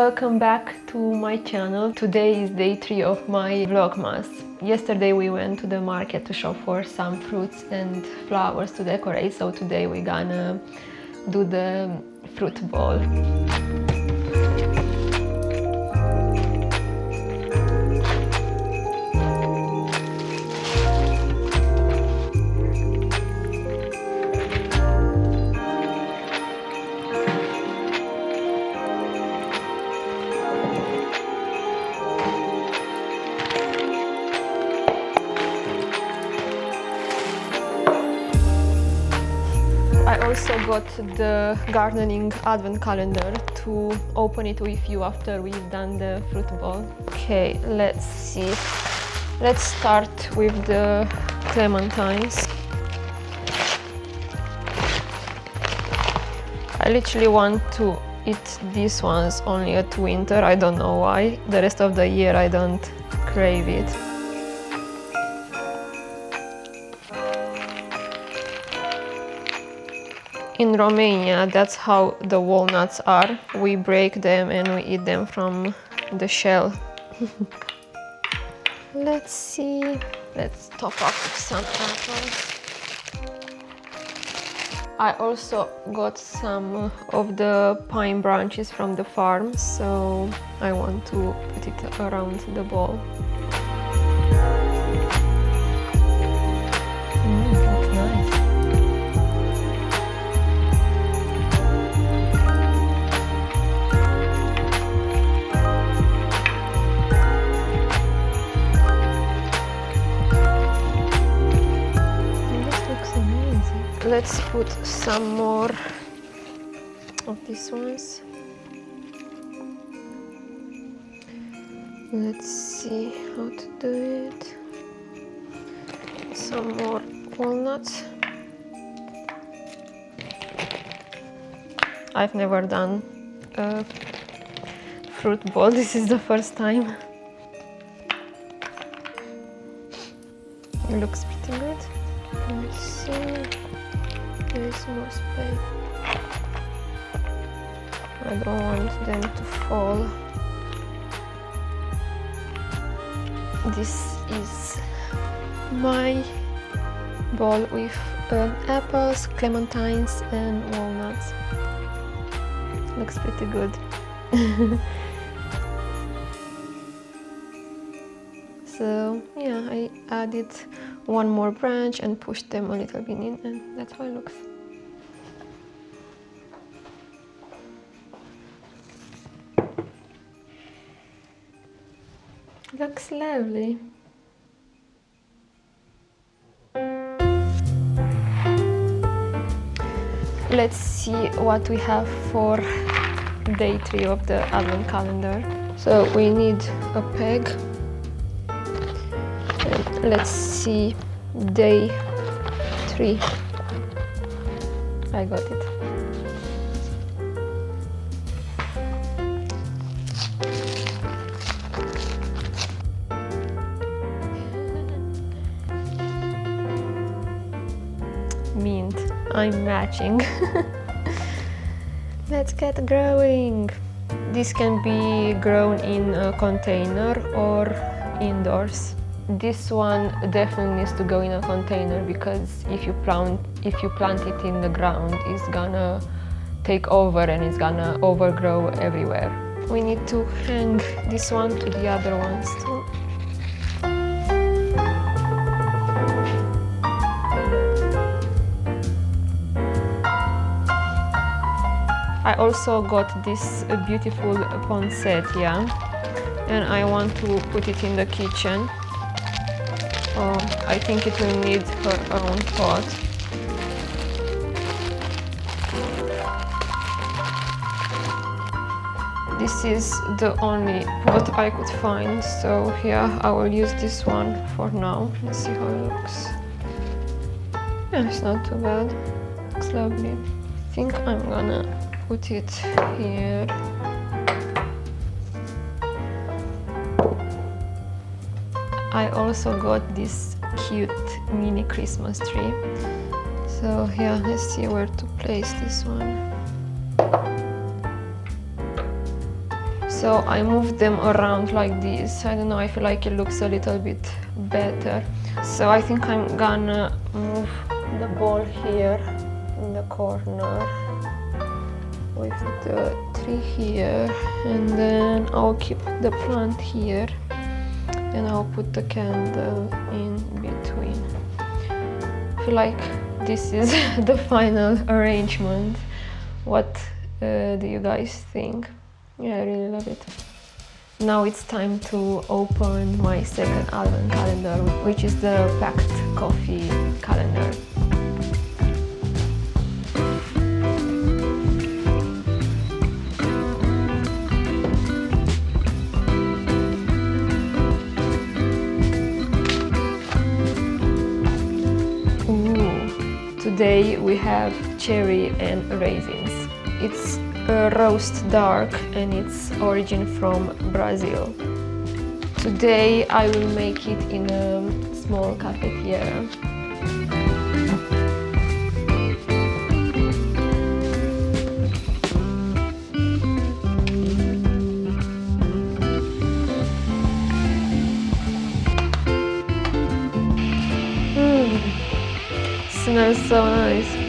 welcome back to my channel. Today is day 3 of my Vlogmas. Yesterday we went to the market to shop for some fruits and flowers to decorate, so today we're gonna do the fruit bowl. I also got the gardening advent calendar to open it with you after we've done the fruit bowl. Okay, let's see. Let's start with the clementines. I literally want to eat these ones only at winter. I don't know why. The rest of the year I don't crave it. In Romania, that's how the walnuts are. We break them and we eat them from the shell. Let's see. Let's top up some apples. I also got some of the pine branches from the farm, so I want to put it around the bowl. That's nice. Let's put some more of these ones. Let's see how to do it. Some more walnuts. I've never done a fruit bowl. This is the first time. It looks pretty good. Let's see. There is more space. I don't want them to fall. This is my bowl with apples, clementines and walnuts. Looks pretty good. So yeah, I added one more branch and pushed them a little bit in, and that's how it looks. Looks lovely. Let's see what we have for day 3 of the advent calendar. So we need a peg. Let's see, day 3. I got it. Mint. I'm matching. Let's get growing. This can be grown in a container or indoors. This one definitely needs to go in a container because if you plant it in the ground, it's gonna take over and it's gonna overgrow everywhere. We need to hang this one to the other ones too. I also got this beautiful poinsettia and I want to put it in the kitchen. I think it will need her own pot. This is the only pot I could find, so yeah, I will use this one for now. Let's see how it looks. Yeah, it's not too bad. Looks lovely. I think I'm gonna put it here. I also got this cute mini Christmas tree. So yeah, let's see where to place this one. So I moved them around like this. I don't know, I feel like it looks a little bit better. So I think I'm gonna move the ball here in the corner with the tree here, and then I'll keep the plant here and I'll put the candle in between. I feel like this is the final arrangement. What do you guys think? Yeah, I really love it. Now it's time to open my second advent calendar, which is the Pact coffee calendar. Today we have cherry and raisins. It's a roast dark and it's origin from Brazil. Today I will make it in a small cafetiere. Smells so nice.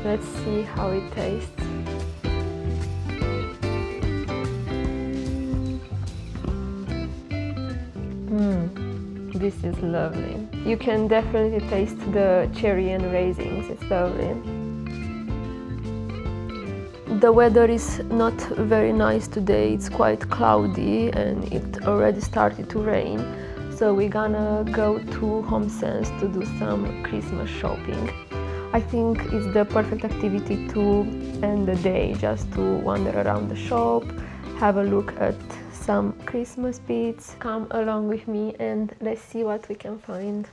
Let's see how it tastes. This is lovely. You can definitely taste the cherry and raisins, it's lovely. The weather is not very nice today, it's quite cloudy and it already started to rain. So we're gonna go to HomeSense to do some Christmas shopping. I think it's the perfect activity to end the day, just to wander around the shop, have a look at some Christmas beads. Come along with me and let's see what we can find.